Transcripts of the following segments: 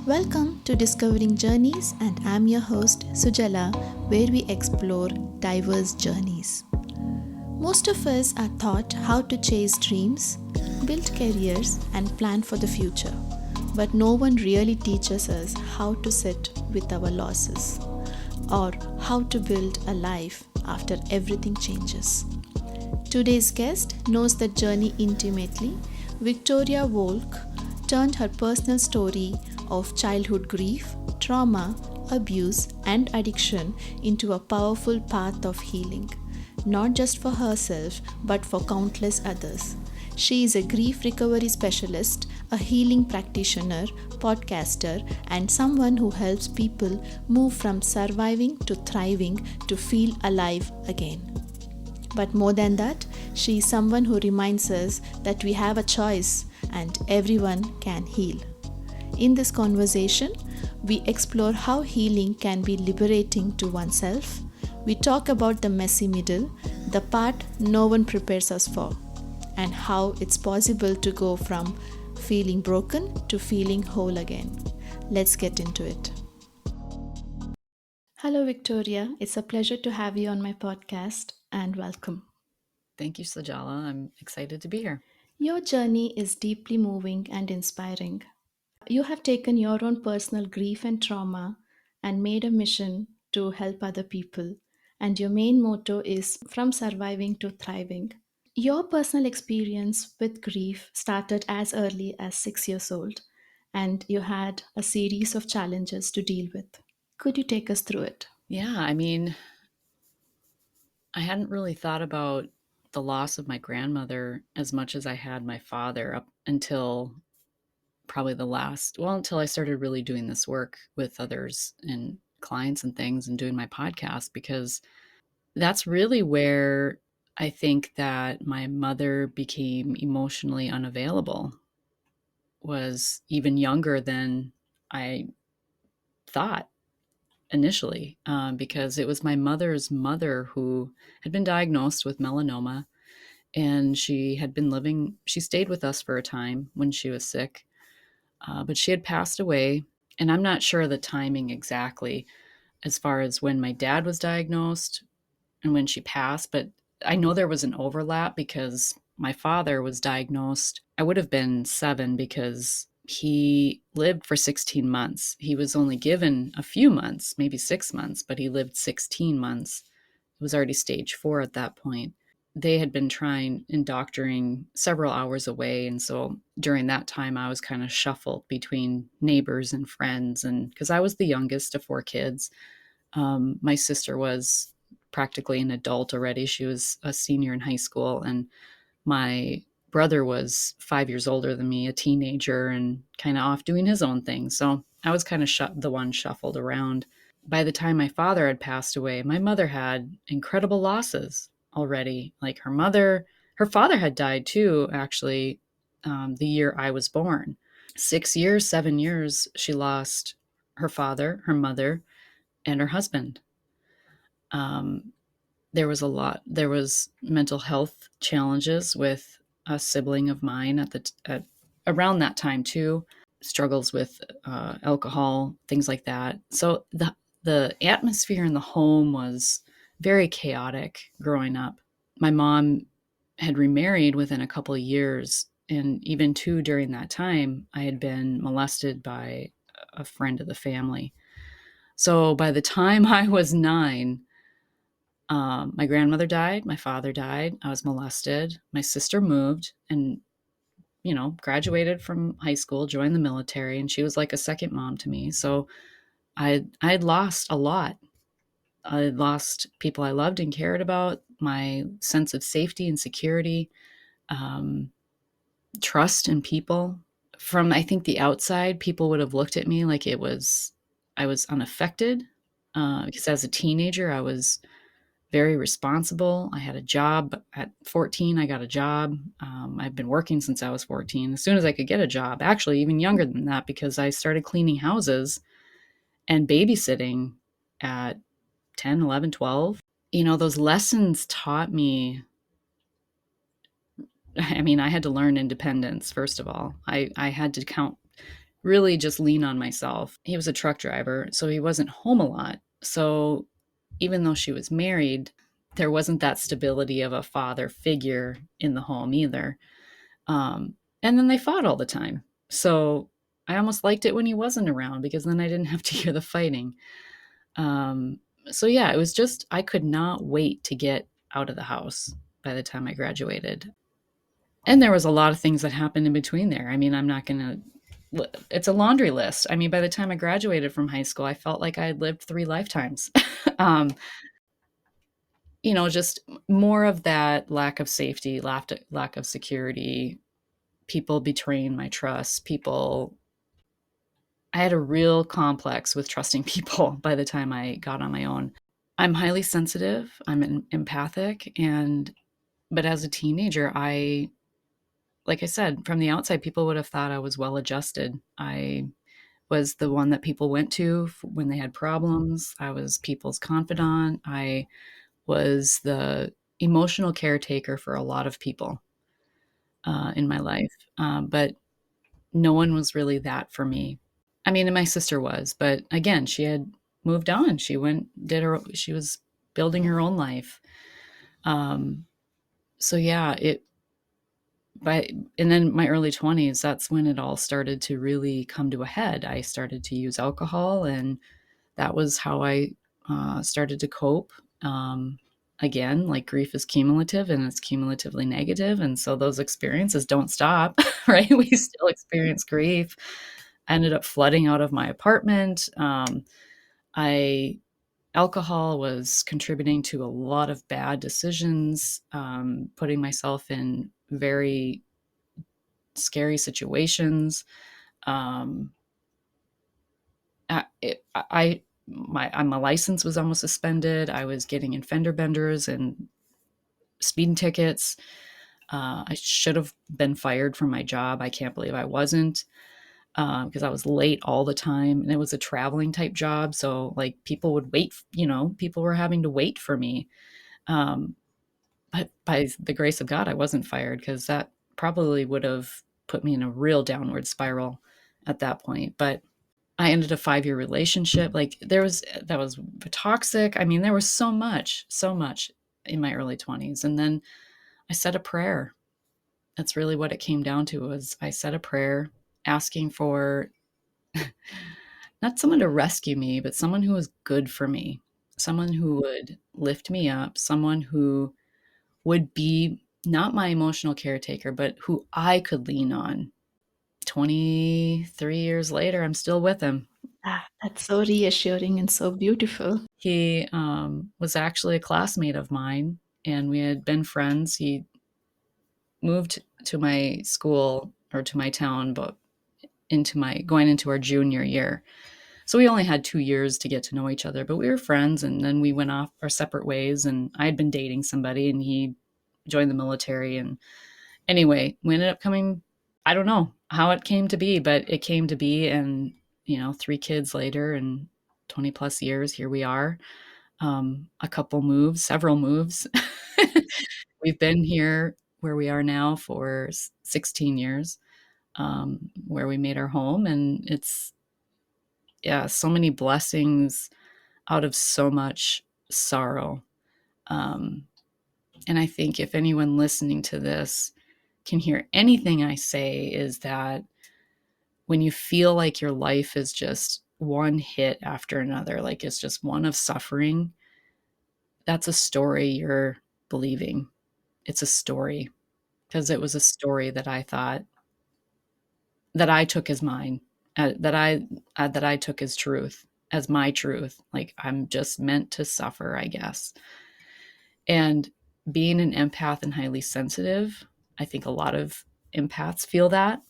Welcome to Discovering Journeys, and I'm your host Sujala, where we explore diverse journeys. Most of us are taught how to chase dreams, build careers, and plan for the future, but no one really teaches us how to sit with our losses or how to build a life after everything changes. Today's guest knows the journey intimately. Victoria Volk turned her personal story of childhood grief, trauma, abuse, and addiction into a powerful path of healing, not just for herself but for countless others. She is a grief recovery specialist, a healing practitioner, podcaster, and someone who helps people move from surviving to thriving to feel alive again. But more than that, she is someone who reminds us that we have a choice and everyone can heal. In this conversation, we explore how healing can be liberating to oneself. We talk about the messy middle, the part no one prepares us for, and how it's possible to go from feeling broken to feeling whole again. Let's get into it. Hello, Victoria. It's a pleasure to have you on my podcast, and welcome. Thank you, Sajala. I'm excited to be here. Your journey is deeply moving and inspiring. You have taken your own personal grief and trauma and made a mission to help other people. And your main motto is from surviving to thriving. Your personal experience with grief started as early as 6 years old, and you had a series of challenges to deal with. Could you take us through it? Yeah, I hadn't really thought about the loss of my grandmother as much as I had my father up until probably until I started really doing this work with others and clients and things and doing my podcast, because that's really where I think that my mother became emotionally unavailable, was even younger than I thought initially, because it was my mother's mother who had been diagnosed with melanoma, and she stayed with us for a time when she was sick, but she had passed away. And I'm not sure the timing exactly as far as when my dad was diagnosed and when she passed, but I know there was an overlap because my father was diagnosed. I would have been 7 because he lived for 16 months. He was only given a few months, maybe 6 months, but he lived 16 months. It was already stage 4 at that point. They had been trying and doctoring several hours away. And so during that time, I was kind of shuffled between neighbors and friends. And because I was the youngest of 4 kids, my sister was practically an adult already. She was a senior in high school, and my brother was 5 years older than me, a teenager, and kind of off doing his own thing. So I was kind of the one shuffled around. By the time my father had passed away, my mother had incredible losses already. Like her father had died too, actually, the year I was born. 6 years, 7 years, she lost her father, her mother, and her husband. Um, there was mental health challenges with a sibling of mine at around that time too. Struggles with alcohol, things like that. So the atmosphere in the home was very chaotic growing up. My mom had remarried within a couple of years, and even too during that time, I had been molested by a friend of the family. So by the time I was 9, my grandmother died, my father died, I was molested, my sister moved and, graduated from high school, joined the military, and she was like a second mom to me. So I had lost a lot. I had lost people I loved and cared about, my sense of safety and security, um, trust in people. From, I think, the outside, people would have looked at me like I was unaffected, because as a teenager, I was very responsible. I had a job at 14. I got a job. I've been working since I was 14. As soon as I could get a job, actually, even younger than that, because I started cleaning houses and babysitting at 10, 11, 12. Those lessons taught me. I mean, I had to learn independence, first of all. I had to really just lean on myself. He was a truck driver, so he wasn't home a lot. So even though she was married, there wasn't that stability of a father figure in the home either. And then they fought all the time. So I almost liked it when he wasn't around because then I didn't have to hear the fighting. Um, so yeah, it was just, I could not wait to get out of the house by the time I graduated. And there was a lot of things that happened in between there. I mean, I'm not going to, it's a laundry list. I mean, by the time I graduated from high school, I felt like I had lived 3 lifetimes. um, just more of that lack of safety, lack of security, people betraying my trust, people. I had a real complex with trusting people by the time I got on my own. I'm highly sensitive, empathic, but as a teenager, like I said, from the outside, people would have thought I was well adjusted. I was the one that people went to when they had problems. I was people's confidant. I was the emotional caretaker for a lot of people in my life. But no one was really that for me. I mean, and my sister was, but again, she had moved on. She was building her own life. Um, so yeah, and then my early 20s, that's when it all started to really come to a head. I started to use alcohol, and that was how I started to cope. Again, like grief is cumulative and it's cumulatively negative. And so those experiences don't stop, right? We still experience grief. I ended up flooding out of my apartment. I Alcohol was contributing to a lot of bad decisions, putting myself in very scary situations. Um, my license was almost suspended. I was getting in fender benders and speeding tickets. I should have been fired from my job. I can't believe I wasn't, because I was late all the time, and it was a traveling type job. So like people would wait, people were having to wait for me. Um, but by the grace of God, I wasn't fired because that probably would have put me in a real downward spiral at that point. But I ended a 5-year relationship. Like that was toxic. I mean, there was so much in my early 20s. And then I said a prayer. That's really what it came down to. Was I said a prayer asking for not someone to rescue me, but someone who was good for me, someone who would lift me up, someone who would be not my emotional caretaker, but who I could lean on. 23 years later, I'm still with him. Ah, that's so reassuring and so beautiful. He was actually a classmate of mine, and we had been friends. He moved to my school or to my town, but going into our junior year. So we only had 2 years to get to know each other, but we were friends. And then we went off our separate ways. And I had been dating somebody, and he joined the military. And anyway, we ended up coming. I don't know how it came to be, but it came to be. And 3 kids later, and 20 plus years, here we are. Several moves. We've been here where we are now for 16 years, where we made our home. And it's, yeah, so many blessings out of so much sorrow. Um, and I think if anyone listening to this can hear anything I say, is that when you feel like your life is just one hit after another, like it's just one of suffering, that's a story you're believing. It's a story, because it was a story that I thought that I took as mine, that I took as truth, as my truth. Like I'm just meant to suffer, I guess. And being an empath and highly sensitive, I think a lot of empaths feel that.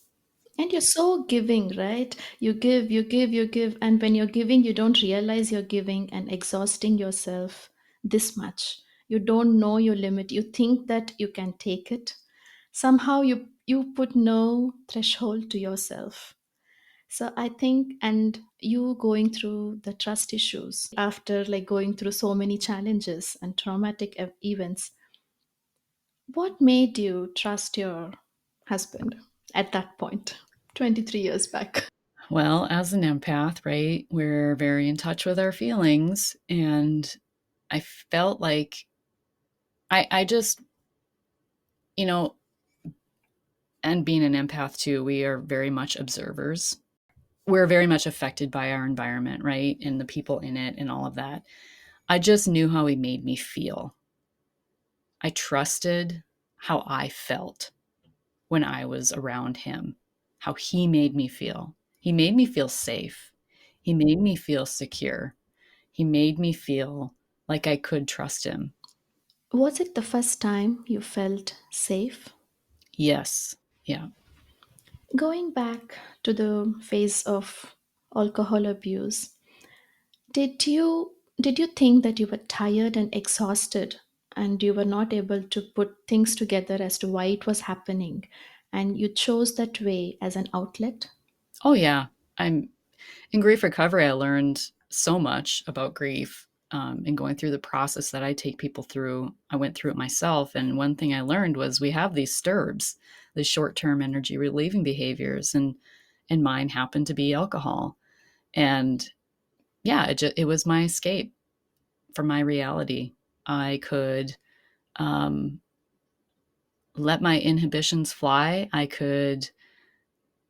And you're so giving, right? You give, you give, you give. And when you're giving, you don't realize you're giving and exhausting yourself this much. You don't know your limit. You think that you can take it. Somehow you put no threshold to yourself. So I think, and you going through the trust issues after like going through so many challenges and traumatic events, what made you trust your husband at that point, 23 years back? Well, as an empath, right, we're very in touch with our feelings. And I felt like I just, you know, and being an empath too, we are very much observers. We're very much affected by our environment, right? And the people in it and all of that. I just knew how he made me feel. I trusted how I felt when I was around him, how he made me feel. He made me feel safe. He made me feel secure. He made me feel like I could trust him. Was it the first time you felt safe? Yes. Yeah. Going back to the phase of alcohol abuse, did you think that you were tired and exhausted and you were not able to put things together as to why it was happening and you chose that way as an outlet? Oh, yeah. I'm in grief recovery. I learned so much about grief and going through the process that I take people through. I went through it myself. And one thing I learned was we have these STIRBs, these short term energy relieving behaviors. And mine happened to be alcohol. And yeah, it was my escape from my reality. I could um, let my inhibitions fly. I could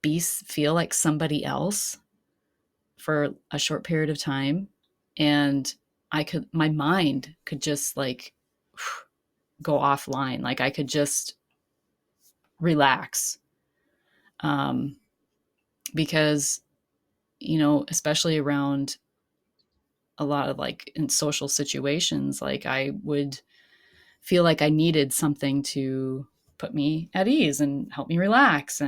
feel like somebody else for a short period of time, and my mind could just like go offline. Like I could just relax, um, because especially around a lot of like in social situations, like I would feel like I needed something to put me at ease and help me relax.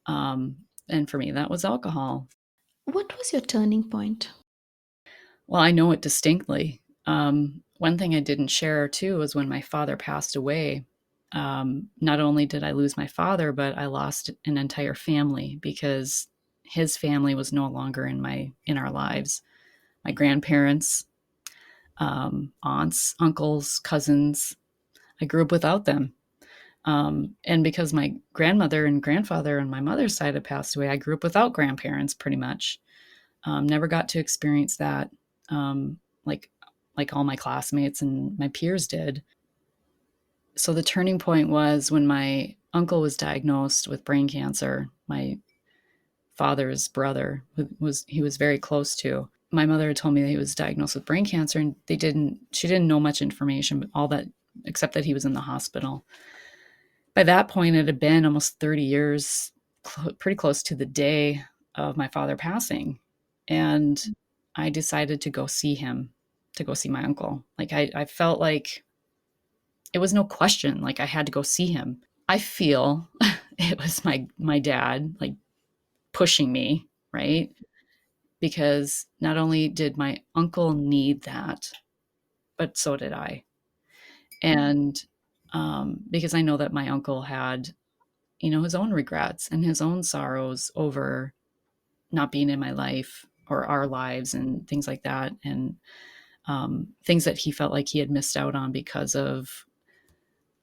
Um, and for me, that was alcohol. What was your turning point? Well, I know it distinctly. One thing I didn't share too was when my father passed away. Not only did I lose my father, but I lost an entire family because his family was no longer in our lives. My grandparents, aunts, uncles, cousins. I grew up without them. And because my grandmother and grandfather on my mother's side had passed away, I grew up without grandparents pretty much. Never got to experience that, like all my classmates and my peers did. So the turning point was when my uncle was diagnosed with brain cancer. My father's brother, who he was very close to. My mother had told me that he was diagnosed with brain cancer, and she didn't know much information, but all that except that he was in the hospital. By that point, it had been almost 30 years, pretty close to the day of my father passing. And I decided to go see him, to go see my uncle. Like I felt like it was no question. Like I had to go see him. I feel it was my dad like pushing me, right? Because not only did my uncle need that, but so did I. And because I know that my uncle had, his own regrets and his own sorrows over not being in my life or our lives and things like that. And things that he felt like he had missed out on because of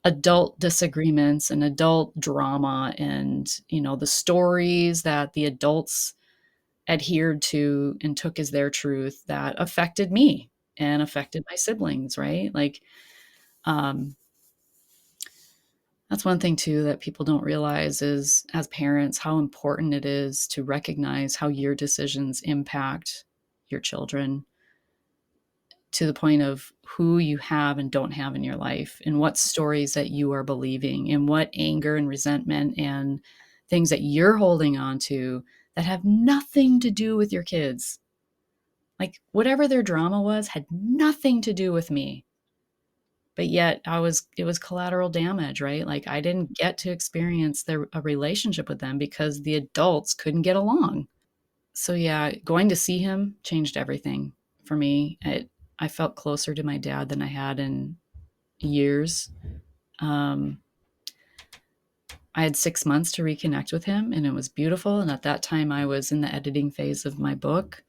adult disagreements and adult drama and, the stories that the adults adhered to and took as their truth that affected me and affected my siblings, right? Like, um, that's one thing too that people don't realize is as parents how important it is to recognize how your decisions impact your children to the point of who you have and don't have in your life and what stories that you are believing and what anger and resentment and things that you're holding on to that have nothing to do with your kids. Like whatever their drama was had nothing to do with me. But yet it was collateral damage, right? Like I didn't get to experience a relationship with them because the adults couldn't get along. So yeah, going to see him changed everything for me. I felt closer to my dad than I had in years. Um, I had 6 months to reconnect with him, and it was beautiful. And at that time, I was in the editing phase of my book,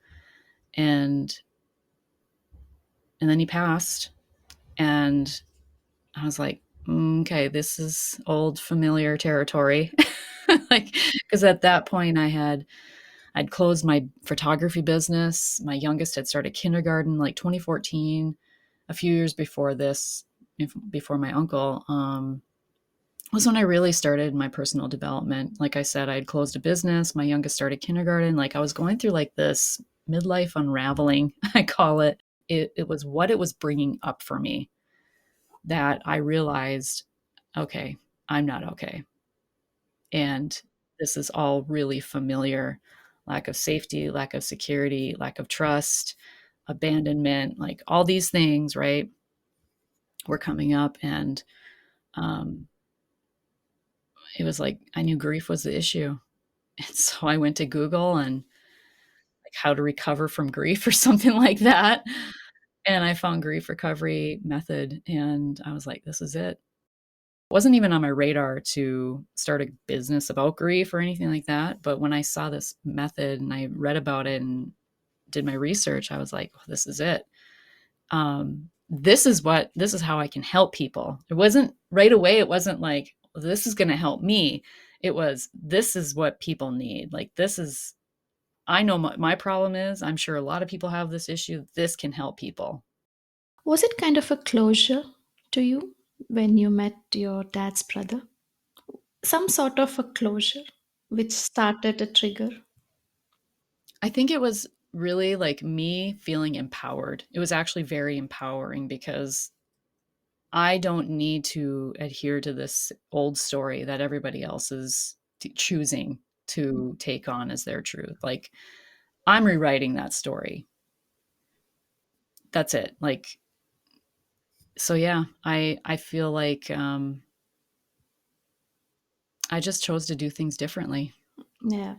and then he passed, and I was like, okay, this is old familiar territory. Like, because at that point, I'd closed my photography business. My youngest had started kindergarten like 2014, a few years before this, before my uncle. Was when I really started my personal development. Like I said, I had closed a business. My youngest started kindergarten. Like I was going through like this midlife unraveling, I call it. It was what it was bringing up for me that I realized, okay, I'm not okay. And this is all really familiar. Lack of safety, lack of security, lack of trust, abandonment, like all these things, right, were coming up. And um, it was like I knew grief was the issue. And so I went to Google and like how to recover from grief or something like that. And I found grief recovery method and I was like, this is it. It wasn't even on my radar to start a business about grief or anything like that. But when I saw this method and I read about it and did my research, I was like, oh, this is it. This is how I can help people. It wasn't right away. It wasn't like, well, this is going to help me. It was, this is what people need. Like, this is, I know my problem is, I'm sure a lot of people have this issue. This can help people. Was it kind of a closure to you when you met your dad's brother? Some sort of a closure which started a trigger? I think it was really like me feeling empowered. It was actually very empowering because I don't need to adhere to this old story that everybody else is choosing to take on as their truth. Like, I'm rewriting that story. That's it. Like, so yeah, I feel like I just chose to do things differently. Yeah.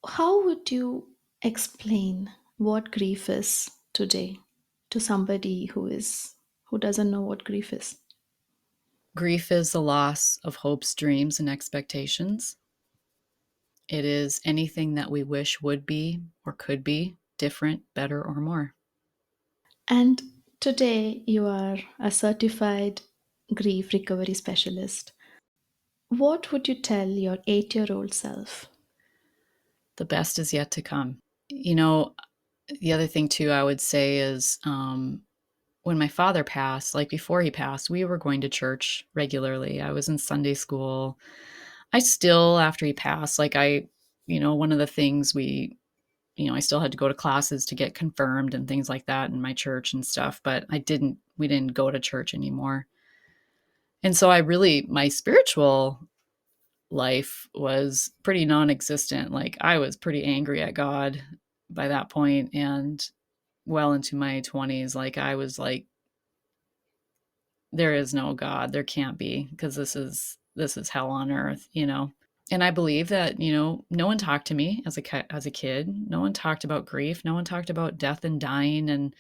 How would you explain what grief is today to somebody who doesn't know what grief is? Grief is the loss of hopes, dreams, and expectations. It is anything that we wish would be or could be different, better, or more. And today you are a certified grief recovery specialist. What would you tell your 8-year-old self? The best is yet to come. You know, the other thing too, I would say is when my father passed, like before he passed, we were going to church regularly. I was in Sunday school. I still, after he passed, one of the things I still had to go to classes to get confirmed and things like that in my church and stuff, but we didn't go to church anymore. And so my spiritual life was pretty non-existent. Like I was pretty angry at God by that point and well into my 20s. Like I was like, there is no God. There can't be because this is hell on earth. And I believe that, no one talked to me as a kid. No one talked about grief. No one talked about death and dying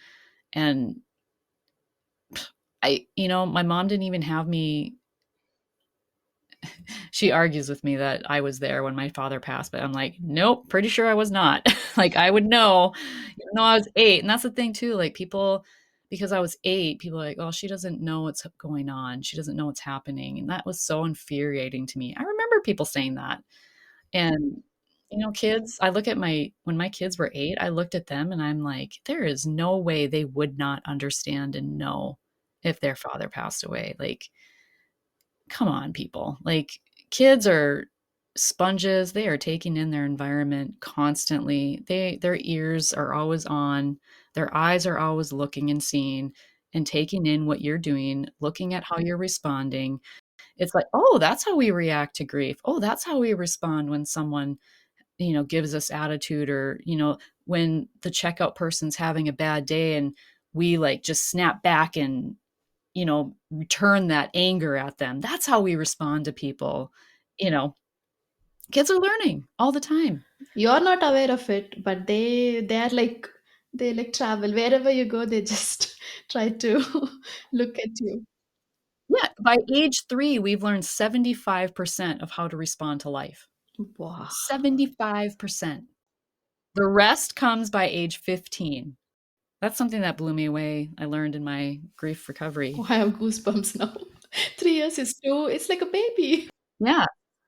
and my mom didn't even have me. She argues with me that I was there when my father passed, but I'm like, nope, pretty sure I was not. Like I would know, even though I was 8. And that's the thing too, like people, because I was 8, people are like, oh, she doesn't know what's going on. She doesn't know what's happening. And that was so infuriating to me. I remember people saying that. And kids, I look at when my kids were 8, I looked at them and I'm like, there is no way they would not understand and know if their father passed away. Like, come on, people. Like, kids are sponges. They are taking in their environment constantly. Their ears are always on. Their eyes are always looking and seeing and taking in what you're doing, looking at how you're responding. It's like, oh, that's how we react to grief. Oh, that's how we respond when someone, gives us attitude, or, when the checkout person's having a bad day and we like just snap back and return that anger at them. That's how we respond to people. You know, kids are learning all the time. You're not aware of it, but they like travel wherever you go. They just try to look at you. Yeah, by age 3, we've learned 75% of how to respond to life. Wow. 75%. The rest comes by age 15. That's something that blew me away. I learned in my grief Oh, recovery. I have goosebumps now. 3 years is too. It's like a baby. Yeah.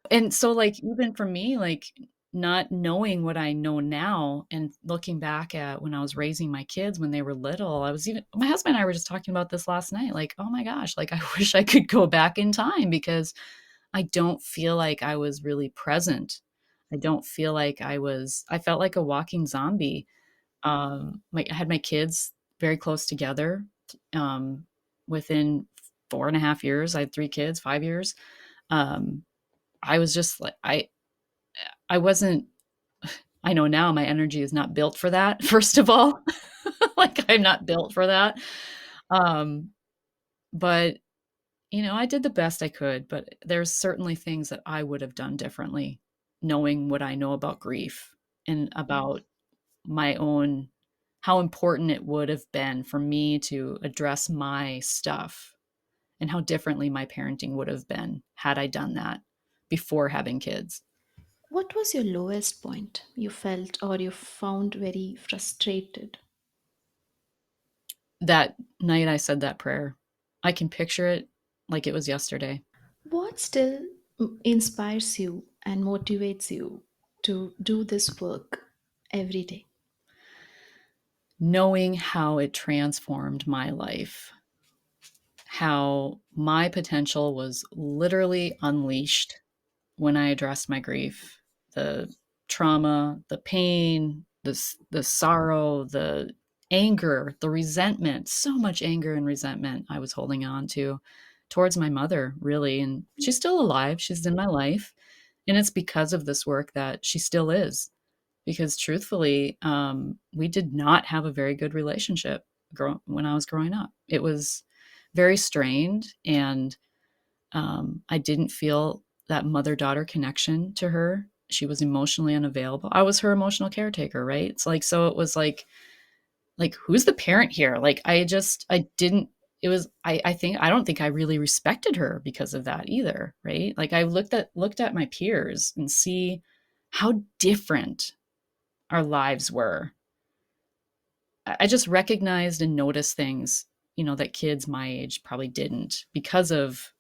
And so, like, even for me, like, not knowing what I know now and looking back at when I was raising my kids when they were little, I was even my husband and I were just talking about this last night, like, "Oh my gosh, like, I wish I could go back in time because I don't feel like I was really present. I don't feel like I felt like a walking zombie." I had my kids very close together. Um, Within 4.5 years, I had 3 kids, 5 years. Um, I was just like I wasn't I know now my energy is not built for that, first of all. Like, I'm not built for that. Um, but, I did the best I could, but there's certainly things that I would have done differently, knowing what I know about grief and about my own how important it would have been for me to address my stuff and how differently my parenting would have been had I done that before having kids. What was your lowest point you felt or you found very frustrated? That night I said that prayer, I can picture it like it was yesterday. What still inspires you and motivates you to do this work every day? Knowing how it transformed my life, how my potential was literally unleashed when I addressed my grief, the trauma, the pain, the sorrow, the anger, the resentment, so much anger and resentment I was holding on to towards my mother, really. And she's still alive, she's in my life. And it's because of this work that she still is. Because truthfully, we did not have a very good relationship when I was growing up. It was very strained, and I didn't feel that mother daughter connection to her. She was emotionally unavailable. I was her emotional caretaker, right? It's like, so it was like who's the parent here? Like, I didn't, it was, I don't think I really respected her because of that either, right? Like, I looked at my peers and see how different our lives were. I just recognized and noticed things, that kids my age probably didn't because of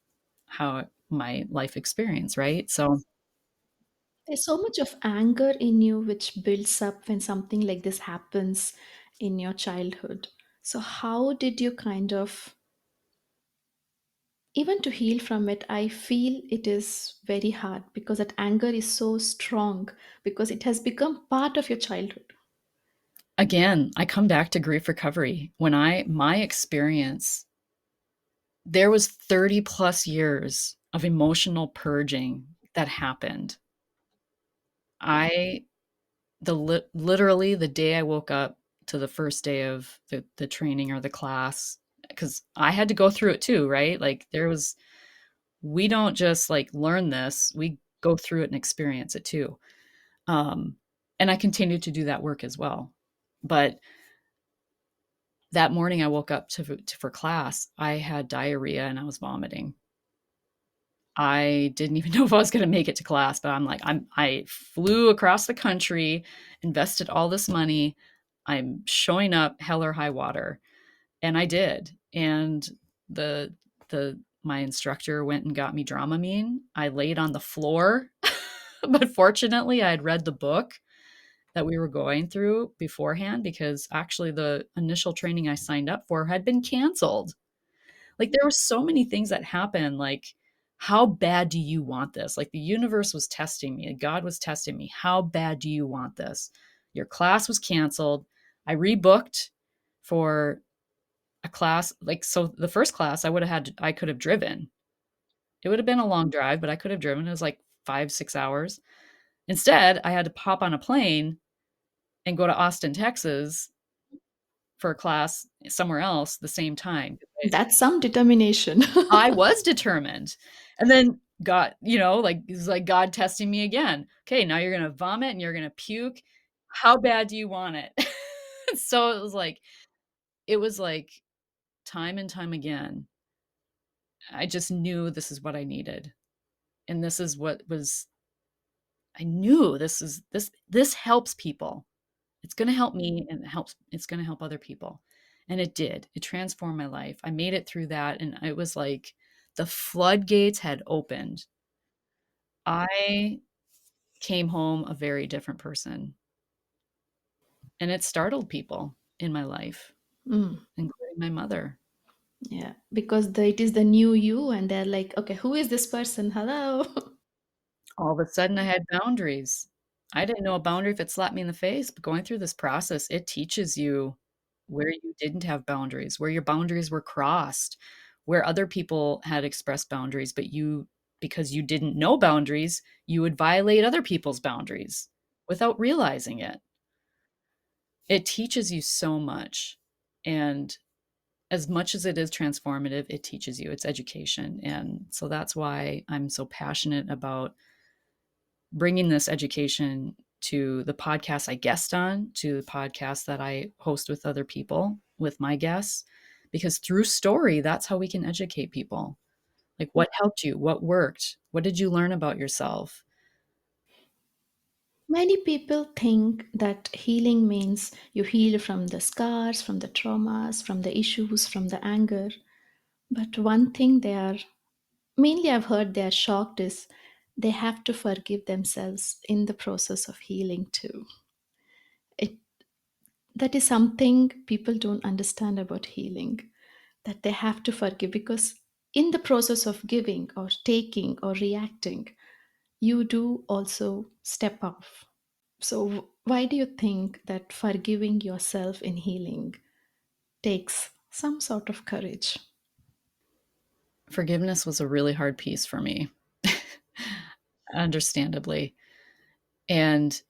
how my life experience, right? So There's so much of anger in you which builds up when something like this happens in your childhood. So, how did you kind of, even to heal from it? I feel it is very hard because that anger is so strong because it has become part of your childhood. again, I come back to grief recovery. My experience, there was 30 plus years of emotional purging that happened. I literally the day I woke up to the first day of the training or the class, because I had to go through it too, right? Like, we don't just like learn this, we go through it and experience it too. Um, and I continue to do that work as well. But that morning I woke up for class, I had diarrhea and I was vomiting. I didn't even know if I was going to make it to class, but I flew across the country, invested all this money. I'm showing up hell or high water. And I did. And my instructor went and got me Dramamine. I laid on the floor, but fortunately I had read the book that we were going through beforehand, because actually the initial training I signed up for had been canceled. Like, there were so many things that happened, like, how bad do you want this? Like, the universe was testing me, God was testing me. How bad do you want this? Your class was canceled. I rebooked for a class. Like, so the first class I could have driven. It would have been a long drive, but I could have driven. It was like 5, 6 hours. Instead, I had to pop on a plane and go to Austin, Texas for a class somewhere else the same time. That's some determination. I was determined. And then God, like, it's like God testing me again. Okay, now you're gonna vomit and you're gonna puke. How bad do you want it? So it was like time and time again, I just knew this is what I needed. And this is what was I knew this helps people. It's gonna help me, and it's gonna help other people. And it did. It transformed my life. I made it through that, and it was like the floodgates had opened. I came home a very different person. And it startled people in my life, Mm, including my mother. yeah, because it is the new you, and they're like, okay, who is this person? Hello. All of a sudden, I had boundaries. I didn't know a boundary if it slapped me in the face, but going through this process, it teaches you where you didn't have boundaries, where your boundaries were crossed, where other people had expressed boundaries, but you, because you didn't know boundaries, you would violate other people's boundaries without realizing it. It teaches you so much. And as much as it is transformative, it teaches you, it's education. And so that's why I'm so passionate about bringing this education to the podcast I guest on, to the podcast that I host with other people, with my guests, because through story, that's how we can educate people. Like, what helped you? What worked? What did you learn about yourself? Many people think that healing means you heal from the scars, from the traumas, from the issues, from the anger. But one thing they are mainly I've heard they are shocked is they have to forgive themselves in the process of healing too. It, that is something people don't understand about healing, that they have to forgive because in the process of giving or taking or reacting, you do also step off. So, why do you think that forgiving yourself in healing takes some sort of courage? Forgiveness was a really hard piece for me, understandably. And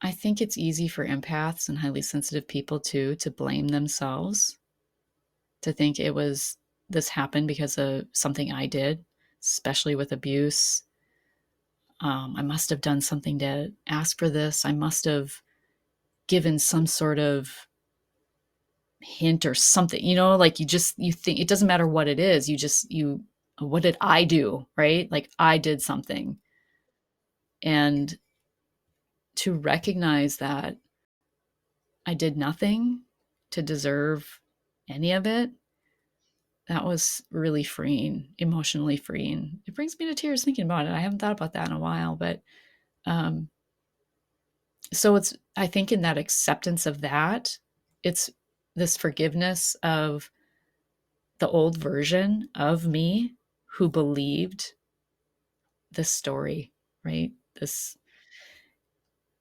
I think it's easy for empaths and highly sensitive people too to blame themselves, to think it was this happened because of something I did, especially with abuse. I must have done something to ask for this. I must have given some sort of hint or something, like you think it doesn't matter what it is. What did I do? Right? Like I did something. And to recognize that I did nothing to deserve any of it, that was really freeing, emotionally freeing. It brings me to tears thinking about it. I haven't thought about that in a while, but um, so I think in that acceptance of that, it's this forgiveness of the old version of me who believed this story, right? This,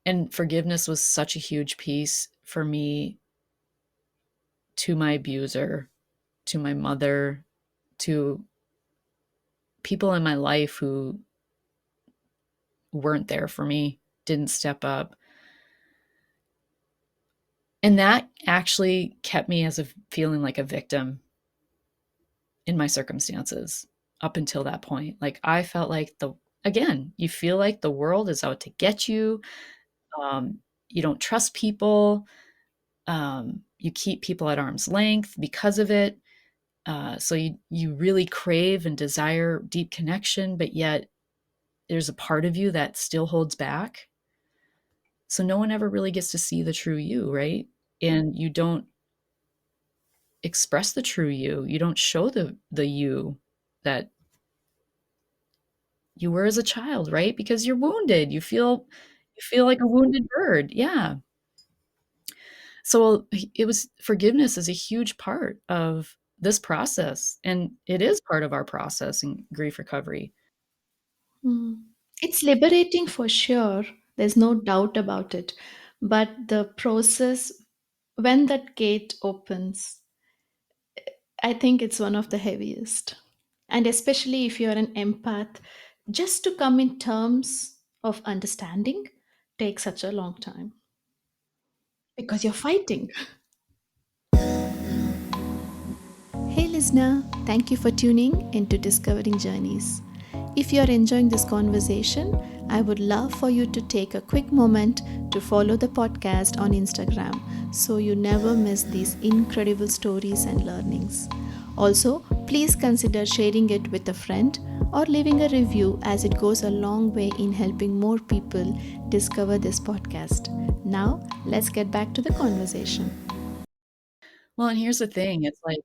and forgiveness was such a huge piece for me, to my abuser, to my mother, to people in my life who weren't there for me, didn't step up. And that actually kept me as a feeling like a victim in my circumstances up until that point. Like I felt like again, you feel like the world is out to get you. Um, you don't trust people. You keep people at arm's length because of it. So you really crave and desire deep connection, but yet there's a part of you that still holds back. So no one ever really gets to see the true you, right? And you don't express the true you. You don't show the you that you were as a child, right? Because you're wounded. You feel like a wounded bird. Yeah. So it was forgiveness is a huge part of this process, and it is part of our process in grief recovery. Mm. It's liberating for sure. There's no doubt about it. But the process, when that gate opens, I think it's one of the heaviest. And especially if you're an empath, just to come in terms of understanding takes such a long time because you're fighting. Hey, listener, thank you for tuning into Discovering Journeys. If you're enjoying this conversation, I would love for you to take a quick moment to follow the podcast on Instagram so you never miss these incredible stories and learnings. Also, please consider sharing it with a friend or leaving a review as it goes a long way in helping more people discover this podcast. Now, let's get back to the conversation. Well, and here's the thing, it's like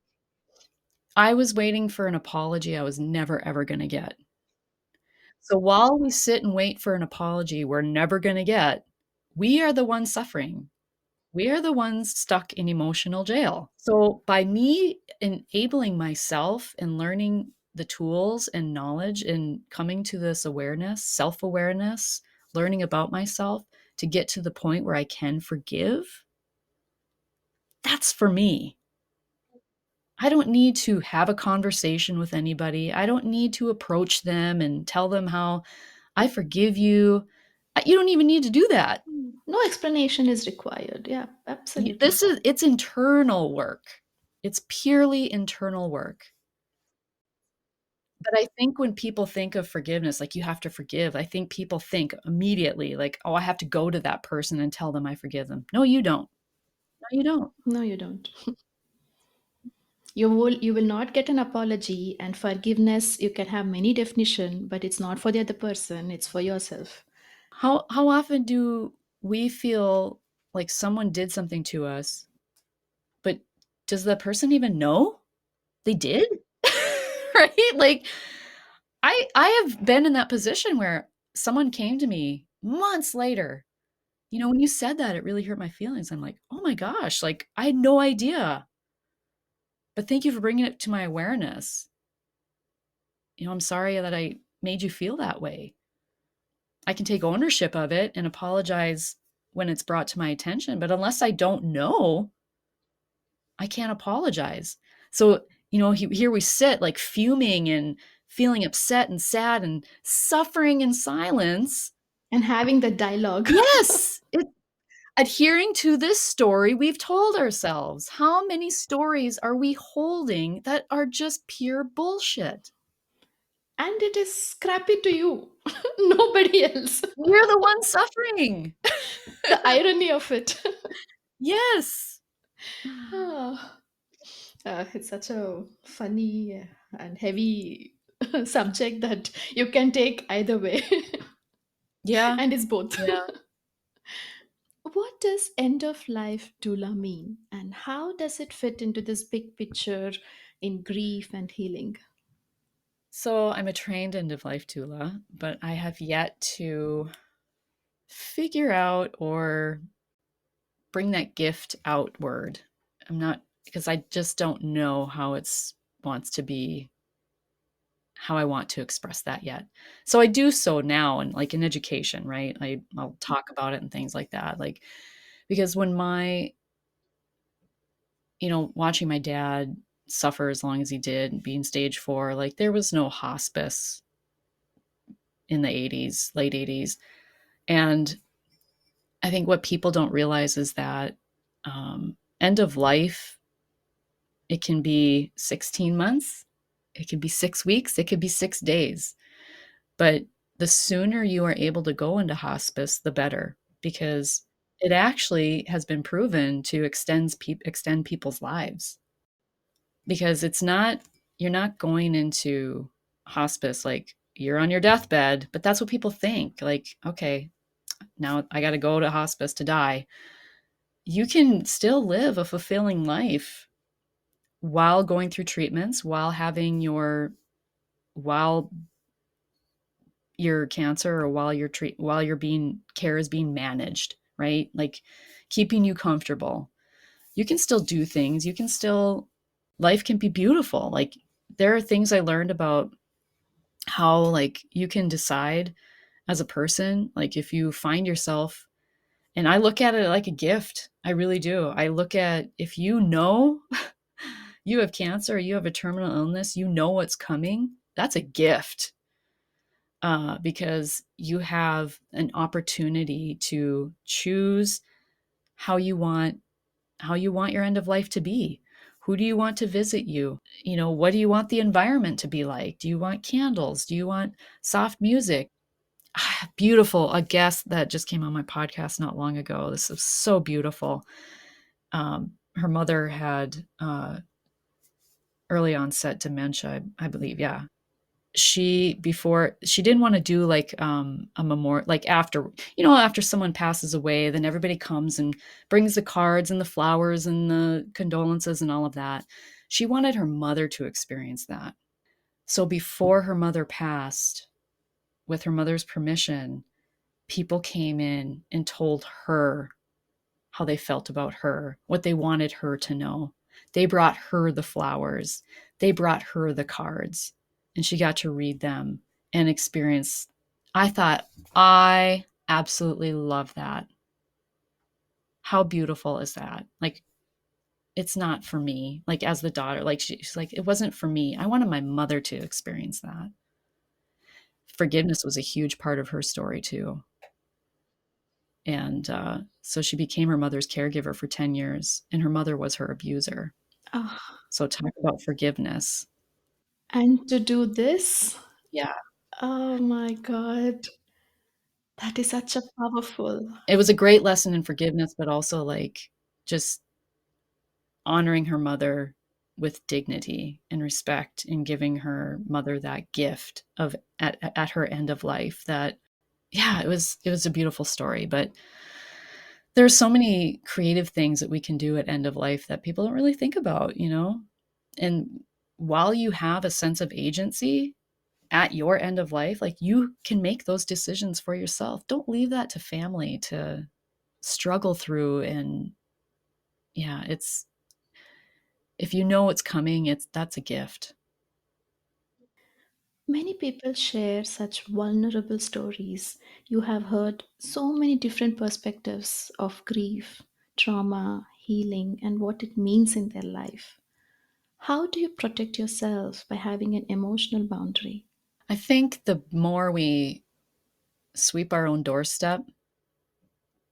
I was waiting for an apology I was never ever going to get. So while we sit and wait for an apology we're never going to get, we are the ones suffering. We are the ones stuck in emotional jail. So by me enabling myself and learning the tools and knowledge and coming to this awareness, self-awareness, learning about myself to get to the point where I can forgive, that's for me. I don't need to have a conversation with anybody. I don't need to approach them and tell them how I forgive you. You don't even need to do that. No explanation is required. Yeah, absolutely. It's internal work. It's purely internal work. But I think when people think of forgiveness, like you have to forgive, I think people think immediately like, oh, I have to go to that person and tell them I forgive them. No, you don't. No, you don't. No, you don't. You will not get an apology, and forgiveness, you can have many definition, but it's not for the other person, it's for yourself. How often do we feel like someone did something to us, but does the person even know they did? Right? Like I have been in that position where someone came to me months later. When you said that, it really hurt my feelings. I'm like, "Oh my gosh, like I had no idea. But thank you for bringing it to my awareness. I'm sorry that I made you feel that way. I can take ownership of it and apologize when it's brought to my attention, but unless I don't know, I can't apologize." So, here we sit like fuming and feeling upset and sad and suffering in silence. And having the dialogue. Yes, adhering to this story we've told ourselves. How many stories are we holding that are just pure bullshit? And it is scrappy to you, nobody else. We're the ones suffering. The irony of it. Yes. Ah, it's such a funny and heavy subject that you can take either way, Yeah. and it's both. Yeah. What does end of life doula mean, and how does it fit into this big picture in grief and healing? So I'm a trained end-of-life doula, but I have yet to figure out or bring that gift outward. I'm not because I just don't know how it's wants to be how I want to express that yet. So I do so now and like in education, right? I'll talk about it and things like that. Like because when watching my dad suffer as long as he did, being stage 4, like there was no hospice in the 80s, late 80s. And I think what people don't realize is that end of life, it can be 16 months, it could be 6 weeks, it could be 6 days. But the sooner you are able to go into hospice, the better, because it actually has been proven to extend people's lives. Because you're not going into hospice like you're on your deathbed, but that's what people think. Like, okay, now I got to go to hospice to die. You can still live a fulfilling life while going through treatments, while your cancer or while your being care is being managed, right? Like keeping you comfortable. You can still do things. Life can be beautiful. Like there are things I learned about how like you can decide as a person, like if you find yourself, and I look at it like a gift. I really do. I look at if you have cancer, or you have a terminal illness, you know what's coming. That's a gift because you have an opportunity to choose how you want your end of life to be. Who do you want to visit you? What do you want the environment to be like? Do you want candles? Do you want soft music? Beautiful. A guest that just came on my podcast not long ago. This is so beautiful. Her mother had early onset dementia, I believe. Yeah, she didn't want to do like a memorial, like after someone passes away, then everybody comes and brings the cards and the flowers and the condolences and all of that. She wanted her mother to experience that. So before her mother passed, with her mother's permission, people came in and told her how they felt about her, what they wanted her to know. They brought her the flowers, they brought her the cards, and she got to read them and experience. I thought, I absolutely love that. How beautiful is that? Like, it's not for me. Like, as the daughter, like, she's like, it wasn't for me. I wanted my mother to experience that. Forgiveness was a huge part of her story, too. And so she became her mother's caregiver for 10 years, and her mother was her abuser. Ah, So talk about forgiveness. and to do this, Yeah. oh my God, that is such a powerful. It was a great lesson in forgiveness, but also like just honoring her mother with dignity and respect and giving her mother that gift of at her end of life. That, yeah, it was a beautiful story. But there's so many creative things that we can do at end of life that people don't really think about, you know? And while you have a sense of agency at your end of life, like, you can make those decisions for yourself. Don't leave that to family to struggle through. And yeah, it's, if you know it's coming, that's a gift. Many people share such vulnerable stories. You have heard so many different perspectives of grief, trauma, healing, and what it means in their life. How do you protect yourself by having an emotional boundary? I think the more we sweep our own doorstep,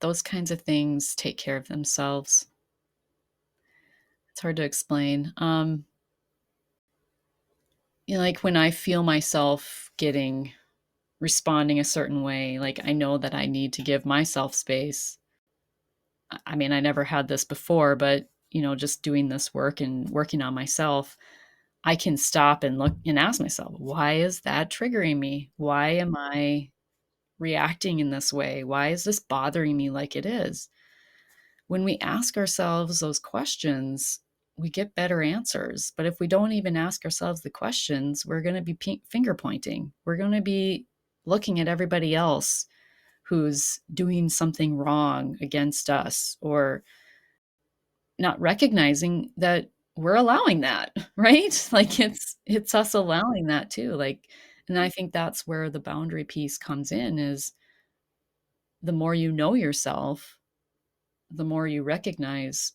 those kinds of things take care of themselves. It's hard to explain. You know, like when I feel myself getting responding a certain way, like I know that I need to give myself space. I mean, I never had this before, but you know, just doing this work and working on myself, I can stop and look and ask myself, why is that triggering me? Why am I reacting in this way? Why is this bothering me like it is? When we ask ourselves those questions, we get better answers. But if we don't even ask ourselves the questions, we're going to be finger pointing. We're going to be looking at everybody else who's doing something wrong against us, or not recognizing that we're allowing that, right? Like, it's us allowing that too. Like, and I think that's where the boundary piece comes in, is the more you know yourself, the more you recognize.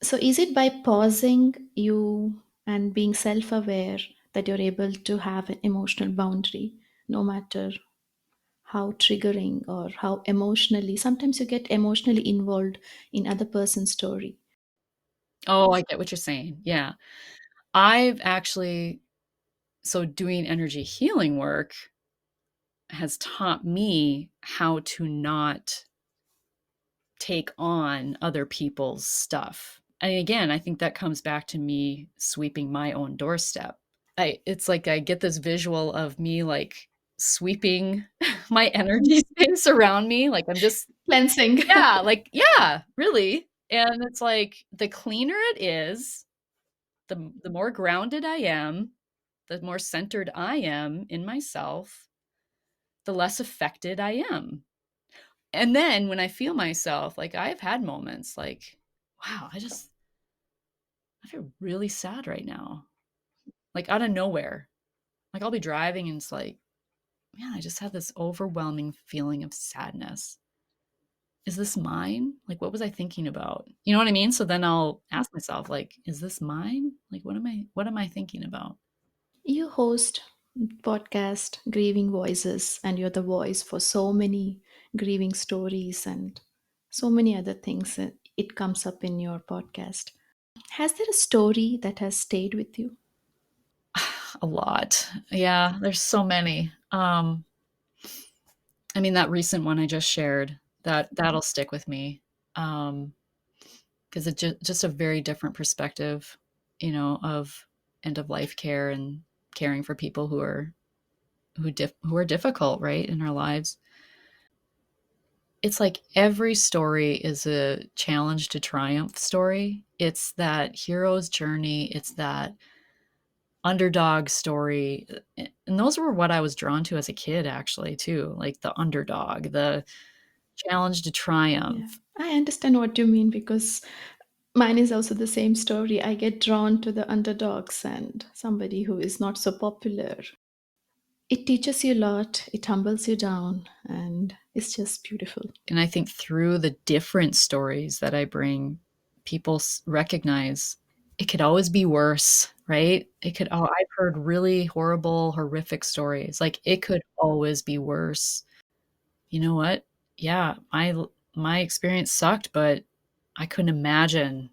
So, is it by pausing you and being self aware that you're able to have an emotional boundary, no matter how triggering or how emotionally, sometimes you get emotionally involved in other person's story? Oh, I get what you're saying. Yeah. I've actually, so doing energy healing work has taught me how to not take on other people's stuff. And again, I think that comes back to me sweeping my own doorstep. It's like I get this visual of me like sweeping my energy space around me. Like I'm just, Cleansing. yeah, like, yeah, really. And it's like the cleaner it is, the more grounded I am, the more centered I am in myself, the less affected I am. And then when I feel myself, like I've had moments like, wow, I feel really sad right now. Like out of nowhere. Like I'll be driving and it's like, man, I just had this overwhelming feeling of sadness. Is this mine? Like what was I thinking about? You know what I mean? So then I'll ask myself, like, is this mine? Like what am I thinking about? You host podcast Grieving Voices, and you're the voice for so many grieving stories and so many other things that it comes up in your podcast. Has there a story that has stayed with you? A lot. Yeah, there's so many. I mean, that recent one I just shared, that'll stick with me. Um, because it's just a very different perspective, you know, of end of life care and caring for people who are difficult, right, in our lives. It's like every story is a challenge to triumph story. It's that hero's journey. It's that underdog story. And those were what I was drawn to as a kid, actually, too. Like the underdog, the challenge to Yeah, triumph. I understand what you mean because mine is also the same story. I get drawn to the underdogs and somebody who is not so popular. It teaches you a lot, it humbles you down, and it's just beautiful. And I think through the different stories that I bring, people recognize it could always be worse, right? It could, oh, I've heard really horrible, horrific stories. Like it could always be worse. You know what? Yeah, my experience sucked, but I couldn't imagine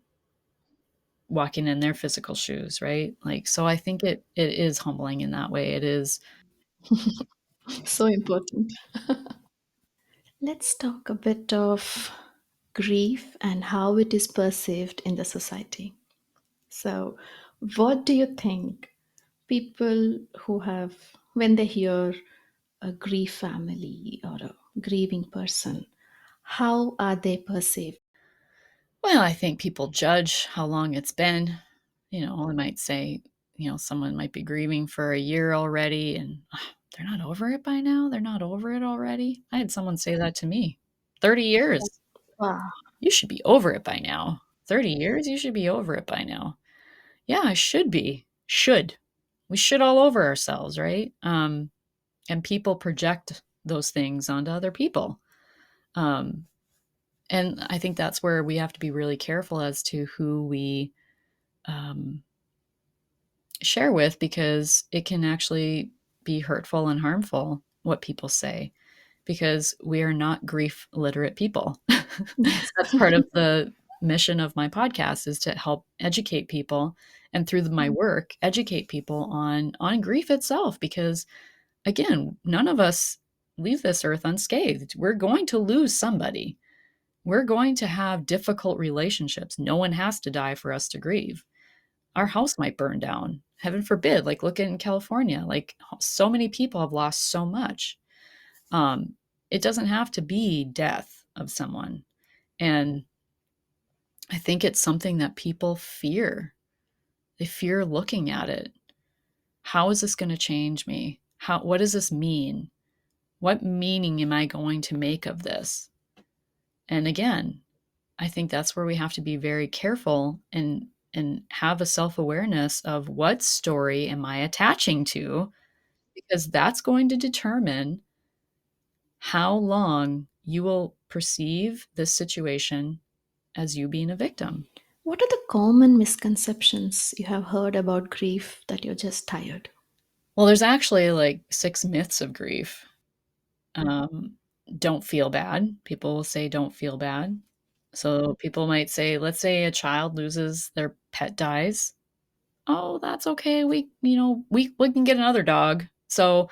walking in their physical shoes, right? Like, so I think it is humbling in that way. It is. So important. Let's talk a bit of grief and how it is perceived in the society. So, what do you think people who have, when they hear a grief family or a grieving person, how are they perceived? Well, I think people judge how long it's been. You know, they might say, someone might be grieving for a year already and they're not over it by now. They're not over it already. I had someone say that to me. 30 years. Wow. You should be over it by now. 30 years, you should be over it by now. Yeah, I should be. Should. We should all over ourselves, right? And people project those things onto other people. Um, and I think that's where we have to be really careful as to who we um, share with, because it can actually be hurtful and harmful what people say, because we are not grief literate people. Yes. That's part of the mission of my podcast, is to help educate people, and through my work educate people on grief itself, because again, none of us leave this earth unscathed. We're going to lose somebody. We're going to have difficult relationships. No one has to die for us to grieve. Our house might burn down. Heaven forbid. Like, look in California. Like, so many people have lost so much. Um, it doesn't have to be death of someone. And I think it's something that people fear. They fear looking at it. How is this going to change me? What does this mean? What meaning am I going to make of this? And again, I think that's where we have to be very careful and have a self-awareness of what story am I attaching to, because that's going to determine how long you will perceive this situation as you being a victim. What are the common misconceptions you have heard about grief that you're just tired? Well, there's actually like 6 myths of grief. Um, don't feel bad. People will say don't feel bad. So people might say, let's say a child loses, their pet dies. Oh, that's okay. We can get another dog. So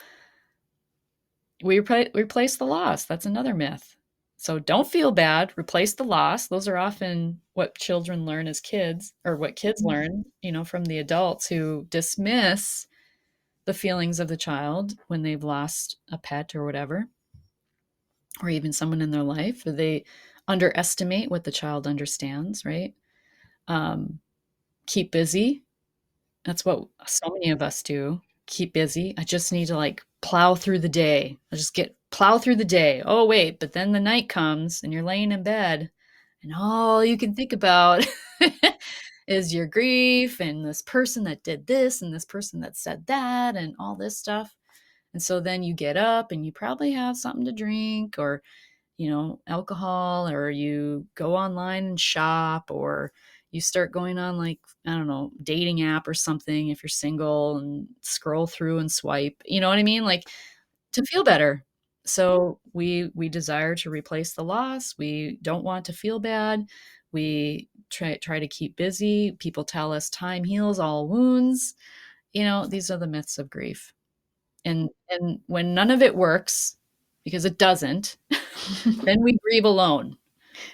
we replace the loss. That's another myth. So don't feel bad. Replace the loss. Those are often what children learn as kids, or what kids learn, from the adults who dismiss the feelings of the child when they've lost a pet or whatever, or even someone in their life. Or they underestimate what the child understands, right? Um, keep busy. That's what so many of us do. Keep busy. I just need to like plow through the day. I just get plow through the day. Oh wait, but then the night comes and you're laying in bed and all you can think about is your grief and this person that did this and this person that said that and all this stuff. And so then you get up and you probably have something to drink, or alcohol, or you go online and shop, or you start going on, like, I don't know, dating app or something if you're single, and scroll through and swipe. You know what I mean? Like, to feel better. So we desire to replace the loss. We don't want to feel bad. We try to keep busy. People tell us time heals all wounds. These are the myths of grief. And when none of it works, because it doesn't, then we grieve alone.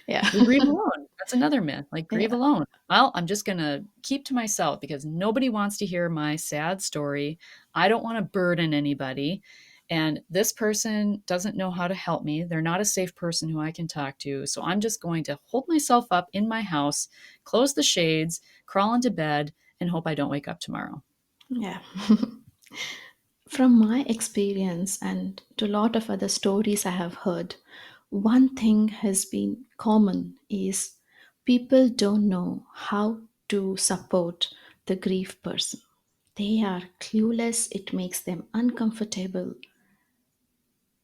Yeah. We grieve alone. That's another myth, like, grieve Yeah. alone. Well, I'm just gonna keep to myself because nobody wants to hear my sad story. I don't wanna burden anybody, and this person doesn't know how to help me. They're not a safe person who I can talk to, so I'm just going to hold myself up in my house, close the shades, crawl into bed, and hope I don't wake up tomorrow. Yeah. From my experience and to a lot of other stories I have heard, one thing has been common is people don't know how to support the grief person. They are clueless, it makes them uncomfortable.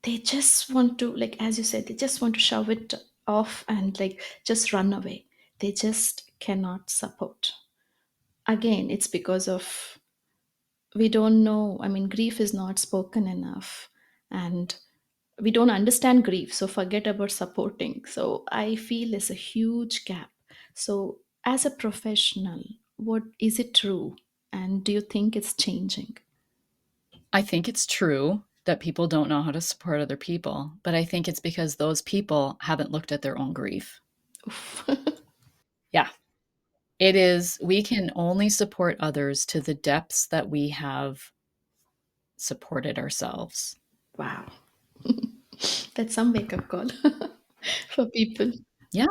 They just want to, like, as you said, they just want to shove it off and like just run away. They just cannot support. Again, it's because of we don't know. I mean, grief is not spoken enough, and we don't understand grief, so forget about supporting. So I feel there's a huge gap. So as a professional, what is it true, and do you think it's changing? I think it's true that people don't know how to support other people, but I think it's because those people haven't looked at their own grief. Oof. Yeah, it is. We can only support others to the depths that we have supported ourselves. Wow. That's some wake up call for people. Yeah,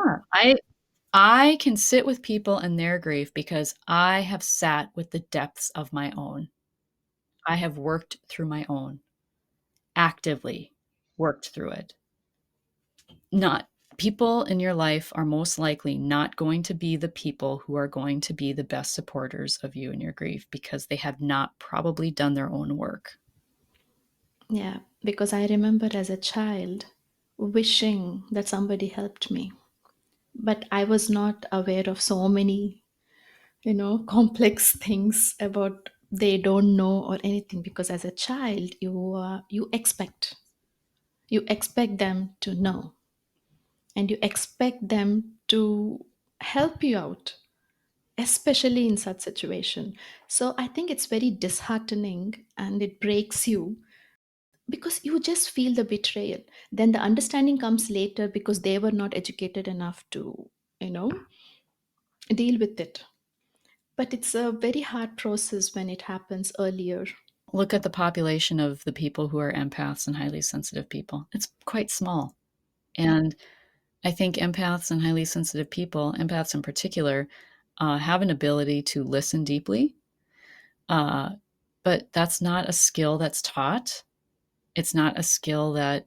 I can sit with people in their grief because I have sat with the depths of my own. I have worked through my own, actively worked through it. Not People in your life are most likely not going to be the people who are going to be the best supporters of you in your grief because they have not probably done their own work. Yeah, because I remember as a child wishing that somebody helped me, but I was not aware of so many, complex things about they don't know or anything, because as a child you expect them to know, and you expect them to help you out, especially in such situation. So I think it's very disheartening and it breaks you, because you just feel the betrayal. Then the understanding comes later because they were not educated enough to you know deal with it. But it's a very hard process when it happens earlier. Look at the population of the people who are empaths and highly sensitive people. It's quite small. And I think empaths and highly sensitive people, empaths in particular, have an ability to listen deeply. Uh, but that's not a skill that's taught. It's not a skill that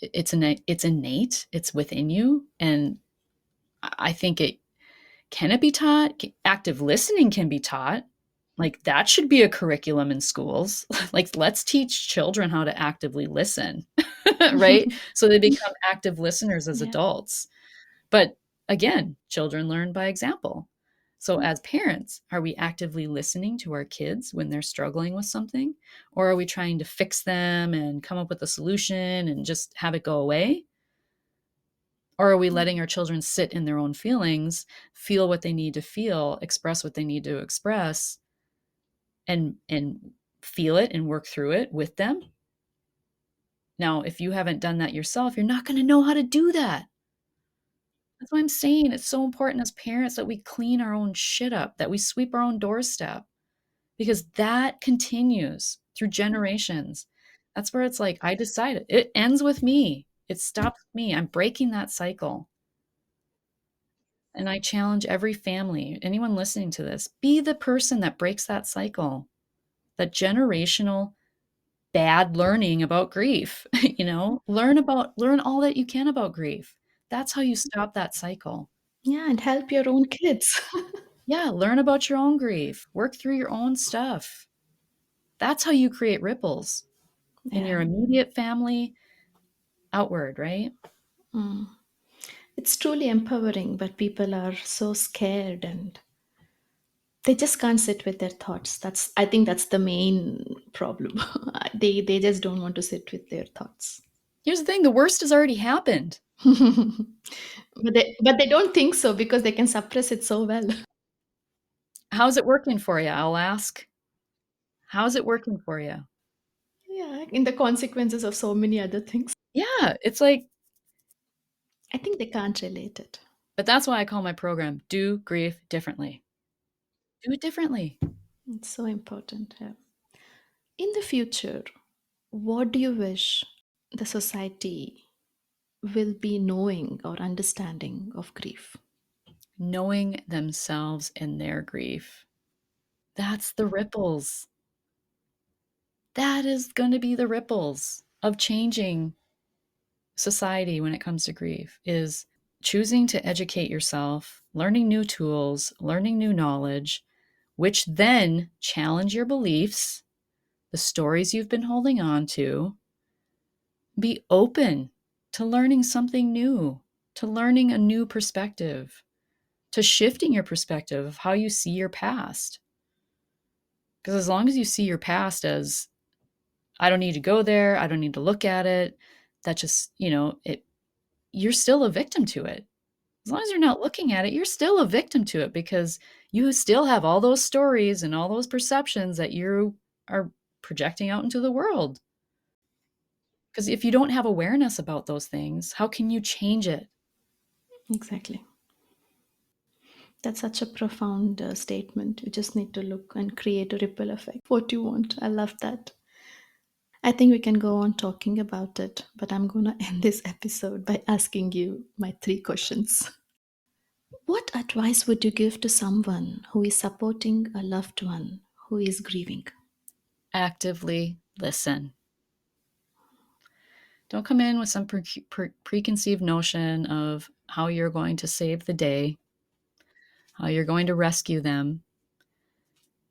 it's innate. It's within you. And I think it be taught? Active listening can be taught. Like that should be a curriculum in schools. Like let's teach children how to actively listen, right? So they become active listeners as Yeah. adults. But again, children learn by example. So, as parents, are we actively listening to our kids when they're struggling with something? Or are we trying to fix them and come up with a solution and just have it go away? Or are we letting our children sit in their own feelings, feel what they need to feel, express what they need to express, and feel it and work through it with them? Now, if you haven't done that yourself, you're not going to know how to do that. That's why I'm saying it's so important as parents that we clean our own shit up, that we sweep our own doorstep, because that continues through generations. That's where it's like, I decided it ends with me. It stops with me. I'm breaking that cycle. And I challenge every family, anyone listening to this, be the person that breaks that cycle, that generational bad learning about grief. Learn all that you can about grief. That's how you stop that cycle. Yeah, and help your own kids. Yeah, learn about your own grief, work through your own stuff. That's how you create ripples in Yeah. your immediate family, outward, right? Mm. It's truly empowering, but people are so scared and they just can't sit with their thoughts. I think that's the main problem. They just don't want to sit with their thoughts. Here's the thing, the worst has already happened. But they don't think so because they can suppress it so well. How's it working for you? I'll ask. How's it working for you? Yeah, in the consequences of so many other things. Yeah, it's like, I think they can't relate it. but that's why I call my program Do Grief Differently. Do it differently. It's so important. Yeah. In the future, what do you wish the society will be knowing or understanding of grief? Knowing themselves and their grief. That's the ripples. That is going to be the ripples of changing society when it comes to grief, is choosing to educate yourself, learning new tools, learning new knowledge, which then challenge your beliefs, the stories you've been holding on to. Be open to learning something new, to learning a new perspective, to shifting your perspective of how you see your past. Because as long as you see your past as, I don't need to go there, I don't need to look at it, that just, you're still a victim to it. As long as you're not looking at it, you're still a victim to it, because you still have all those stories and all those perceptions that you are projecting out into the world. Because if you don't have awareness about those things, how can you change it? Exactly. That's such a profound statement. You just need to look and create a ripple effect. What you want. I love that. I think we can go on talking about it, but I'm going to end this episode by asking you my 3 questions. What advice would you give to someone who is supporting a loved one who is grieving? Actively listen. Don't come in with some preconceived notion of how you're going to save the day, how you're going to rescue them.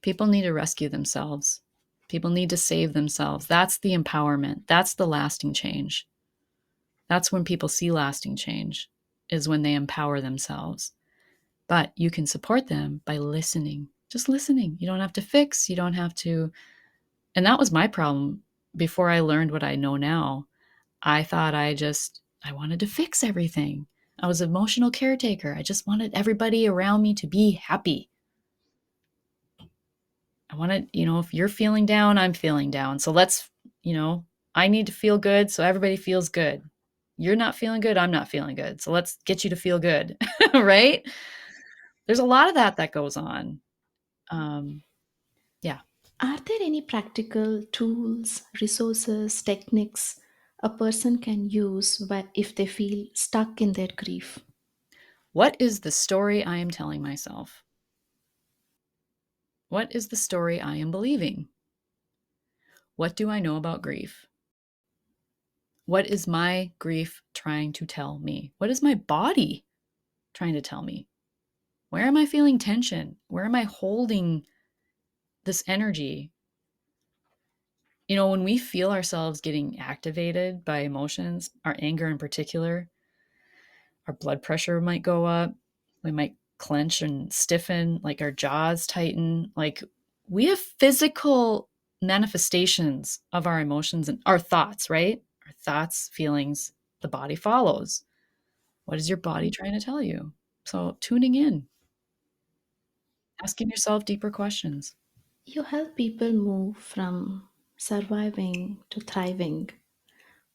People need to rescue themselves. People need to save themselves. That's the empowerment. That's the lasting change. That's when people see lasting change, is when they empower themselves. But you can support them by listening, just listening. You don't have to fix, you don't have to. And that was my problem before I learned what I know now. I thought I wanted to fix everything. I was an emotional caretaker. I just wanted everybody around me to be happy. I wanted, if you're feeling down, I'm feeling down. So let's, I need to feel good so everybody feels good. You're not feeling good, I'm not feeling good. So let's get you to feel good, right? There's a lot of that goes on. Yeah. Are there any practical tools, resources, techniques a person can use if they feel stuck in their grief? What is the story I am telling myself? What is the story I am believing? What do I know about grief? What is my grief trying to tell me? What is my body trying to tell me? Where am I feeling tension? Where am I holding this energy? When we feel ourselves getting activated by emotions, our anger in particular, our blood pressure might go up. We might clench and stiffen, like our jaws tighten. Like, we have physical manifestations of our emotions and our thoughts, right? Our thoughts, feelings, the body follows. What is your body trying to tell you? So, tuning in, asking yourself deeper questions. You help people move from surviving to thriving.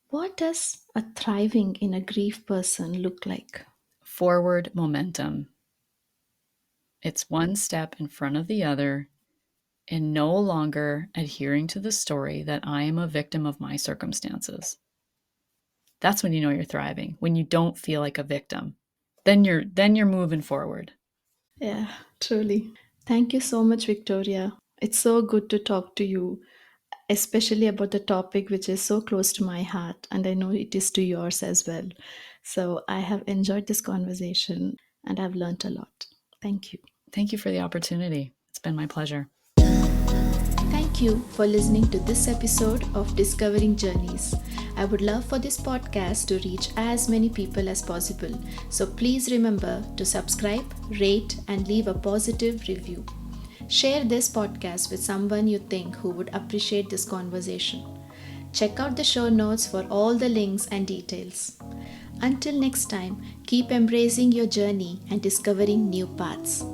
What does a thriving in a grief person look like? Forward momentum. It's one step in front of the other, and no longer adhering to the story that I am a victim of my circumstances. That's when you know you're thriving, when you don't feel like a victim. Then you're moving forward. Yeah, truly. Thank you so much, Victoria. It's so good to talk to you, especially about the topic which is so close to my heart, and I know it is to yours as well. So I have enjoyed this conversation and I've learned a lot. Thank you. Thank you for the opportunity. It's been my pleasure. Thank you for listening to this episode of Discovering Journeys. I would love for this podcast to reach as many people as possible. So please remember to subscribe, rate, and leave a positive review. Share this podcast with someone you think who would appreciate this conversation. Check out the show notes for all the links and details. Until next time, keep embracing your journey and discovering new paths.